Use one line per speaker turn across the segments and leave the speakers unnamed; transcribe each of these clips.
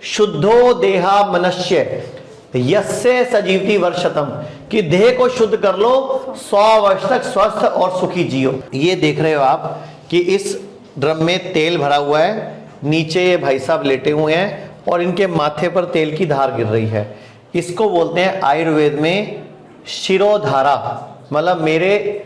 शुद्धो देहा मनुष्य यस्य सजीवति वर्षतम, कि देह को शुद्ध कर लो, 100 वर्ष तक स्वस्थ और सुखी जियो। ये देख रहे हो आप कि इस ड्रम में तेल भरा हुआ है, नीचे ये भाई साहब लेटे हुए हैं और इनके माथे पर तेल की धार गिर रही है। इसको बोलते हैं आयुर्वेद में शिरोधारा, मतलब मेरे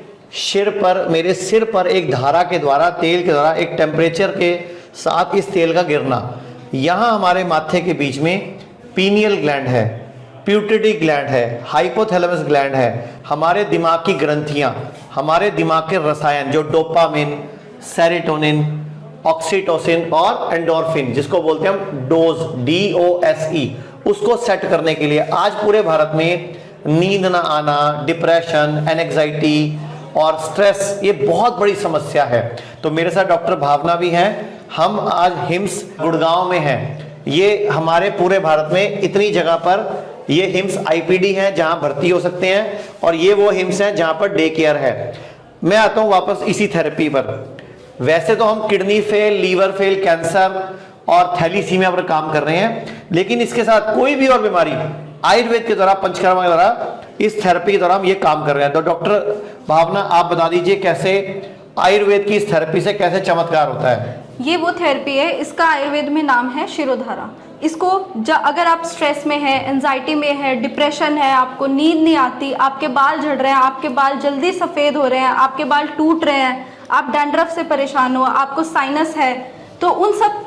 सिर पर एक धारा के द्वारा, तेल के द्वारा, एक टेम्परेचर के साथ इस तेल का गिरना। यहाँ हमारे माथे के बीच में पीनियल ग्लैंड है, प्यूटरी ग्लैंड है, हाइपोथैलेमस ग्लैंड है, हमारे दिमाग की ग्रंथियां, हमारे दिमाग के रसायन जो डोपामिन, सेरोटोनिन, ऑक्सीटोसिन और एंडोर्फिन, जिसको बोलते हैं हम डोज, DOSE, उसको सेट करने के लिए आज पूरे भारत में नींद ना आना, डिप्रेशन, एंजाइटी और स्ट्रेस, ये बहुत बड़ी समस्या है। तो मेरे साथ डॉक्टर भावना भी हैं। हम आज हिम्स गुड़गांव में हैं। ये हमारे पूरे भारत में इतनी जगह पर ये हिम्स IPD हैं जहां भर्ती हो सकते हैं, और ये वो हिम्स हैं जहां पर डे केयर है। मैं आता हूं वापस इसी थेरेपी पर। वैसे तो हम kidney fail, liver fail, cancer और थैलीसीमिया पर काम कर रहे हैं, लेकिन इसके साथ कोई भी और बीमारी आयुर्वेद के द्वारा, पंचकर्मा के द्वारा, इस थेरेपी के द्वारा हम ये काम कर रहे हैं। तो डॉक्टर भावना, आप बता दीजिए कैसे आयुर्वेद की इस थेरेपी से कैसे चमत्कार होता है?
ये वो थेरेपी है, इसका आयुर्वेद में नाम है शिरोधारा। इसको अगर आप स्ट्रेस में है, एंजाइटी में है, डिप्रेशन है, आपको नींद नहीं आती, आपके बाल झड़ रहे हैं, आपके बाल जल्दी सफ़ेद हो रहे हैं, आपके बाल टूट रहे हैं, आप डैंड्रफ से परेशान हो, आपको साइनस है, तो उन सब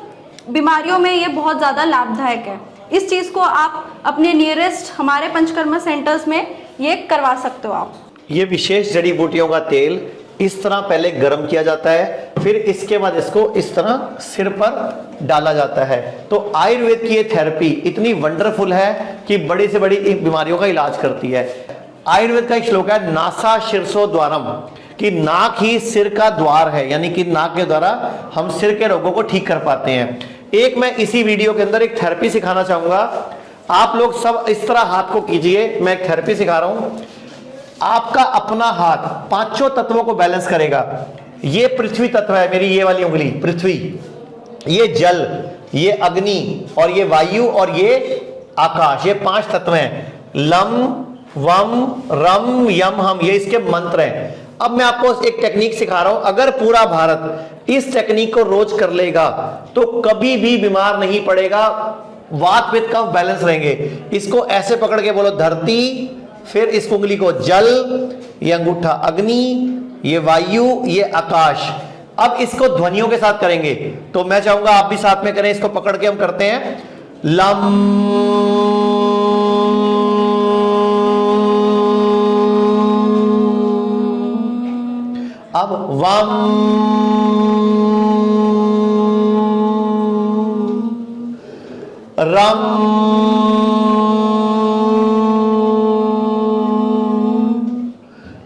बीमारियों में ये बहुत ज़्यादा लाभदायक है। इस चीज़ को आप अपने नियरेस्ट हमारे पंचकर्मा सेंटर्स में ये करवा सकते हो आप।
ये विशेष जड़ी बूटियों का तेल इस तरह पहले गर्म किया जाता है, फिर इसके बाद इसको इस तरह सिर पर डाला जाता है। तो आयुर्वेद की ये थेरेपी इतनी वंडरफुल है कि बड़ी से बड़ी बीमारियों का इलाज करती है। आयुर्वेद का एक श्लोक है, नासा शीर्षो द्वारम, कि नाक ही सिर का द्वार है, यानी कि नाक के द्वारा हम सिर के रोगों को ठीक कर पाते हैं। एक मैं इसी वीडियो के अंदर एक थेरेपी सिखाना चाहूंगा। आप लोग सब इस तरह हाथ को कीजिए, मैं एक थेरेपी सिखा रहा हूं। आपका अपना हाथ 5 तत्वों को बैलेंस करेगा। ये पृथ्वी तत्व है, मेरी ये वाली उंगली पृथ्वी, ये जल, ये अग्नि, और ये वायु, और ये आकाश, ये 5 तत्व हैं। लम वम रम यम हम, ये इसके मंत्र हैं। अब मैं आपको एक टेक्निक सिखा रहा हूं। अगर पूरा भारत इस टेक्निक को रोज कर लेगा तो कभी भी बीमार नहीं पड़ेगा, वात पित्त कफ बैलेंस रहेंगे। इसको ऐसे पकड़ के बोलो, धरती, फिर इस उंगली को जल, ये अंगूठा अग्नि, ये वायु, ये आकाश। अब इसको ध्वनियों के साथ करेंगे, तो मैं चाहूंगा आप भी साथ में करें। इसको पकड़ के हम करते हैं, लम, अब वम, रम,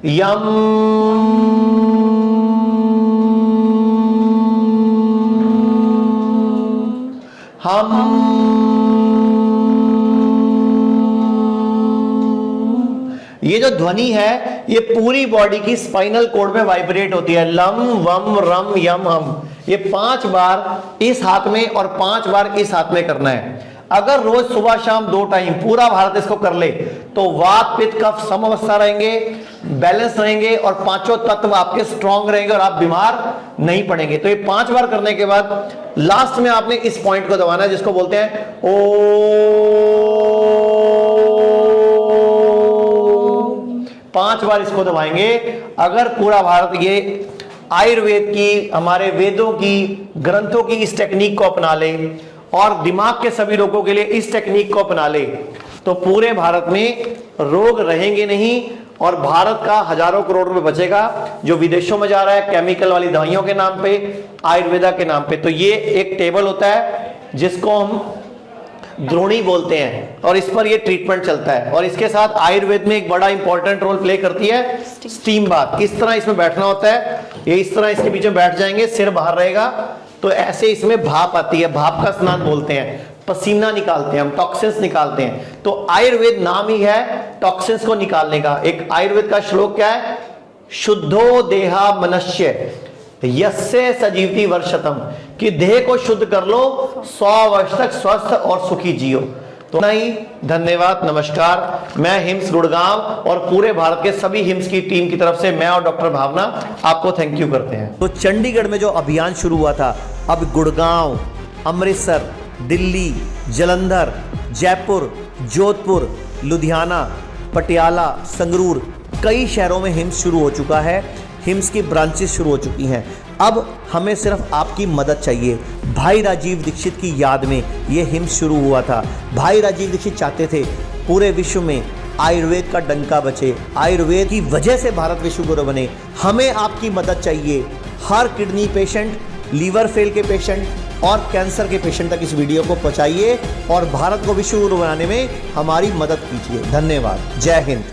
यम, हम। ये जो ध्वनि है ये पूरी बॉडी की स्पाइनल कॉर्ड में वाइब्रेट होती है। लम वम रम यम हम, ये 5 बार इस हाथ में और 5 बार इस हाथ में करना है। अगर रोज सुबह शाम 2 टाइम पूरा भारत इसको कर ले तो वात पित्त कफ समअवस्था रहेंगे, बैलेंस रहेंगे, और 5 तत्व आपके स्ट्रांग रहेंगे और आप बीमार नहीं पड़ेंगे। तो ये 5 बार करने के बाद लास्ट में आपने इस पॉइंट को दबाना है, जिसको बोलते हैं ओ। 5 बार इसको दबाएंगे। अगर पूरा भारत ये आयुर्वेद की, हमारे वेदों की, ग्रंथों की इस टेक्निक को अपना ले और दिमाग के सभी रोगों के लिए इस टेक्निक को अपना ले, तो पूरे भारत में रोग रहेंगे नहीं और भारत का हजारों करोड़ रुपए बचेगा जो विदेशों में जा रहा है केमिकल वाली दवाइयों के नाम पे, आयुर्वेदा के नाम पे। तो ये एक टेबल होता है जिसको हम द्रोणी बोलते हैं और इस पर ये ट्रीटमेंट चलता है। और इसके साथ आयुर्वेद में एक बड़ा इंपॉर्टेंट रोल प्ले करती है स्टीम बाथ। इस तरह इसमें बैठना होता है, ये इस तरह इसके बीच में बैठ जाएंगे, सिर बाहर रहेगा, तो ऐसे इसमें भाप आती है, भाप का स्नान बोलते हैं, पसीना निकालते हैं हम, टॉक्सिन्स निकालते हैं। तो आयुर्वेद नाम ही है टॉक्सिन्स को निकालने का। एक आयुर्वेद का श्लोक क्या है, शुद्धो देहा मनुष्य यस्य सजीवति वर्षतम, कि देह को शुद्ध कर लो, 100 वर्ष तक स्वस्थ और सुखी जियो। तो नहीं, धन्यवाद, नमस्कार। मैं हिम्स गुड़गांव और पूरे भारत के सभी हिम्स की टीम की तरफ से मैं और डॉक्टर भावना आपको थैंक यू करते हैं। तो चंडीगढ़ में जो अभियान शुरू हुआ था, अब गुड़गांव, अमृतसर, दिल्ली, जालंधर, जयपुर, जोधपुर, लुधियाना, पटियाला, संगरूर, कई शहरों में हिम्स शुरू हो चुका है। हिम्स की ब्रांचेस शुरू हो चुकी हैं। अब हमें सिर्फ आपकी मदद चाहिए। भाई राजीव दीक्षित की याद में ये हिम्स शुरू हुआ था। भाई राजीव दीक्षित चाहते थे पूरे विश्व में आयुर्वेद का डंका बचे, आयुर्वेद की वजह से भारत विश्व गुरु बने। हमें आपकी मदद चाहिए। हर किडनी पेशेंट, लीवर फेल के पेशेंट और कैंसर के पेशेंट तक इस वीडियो को पहुंचाइए और भारत को विश्व गुरु बनाने में हमारी मदद कीजिए। धन्यवाद। जय हिंद।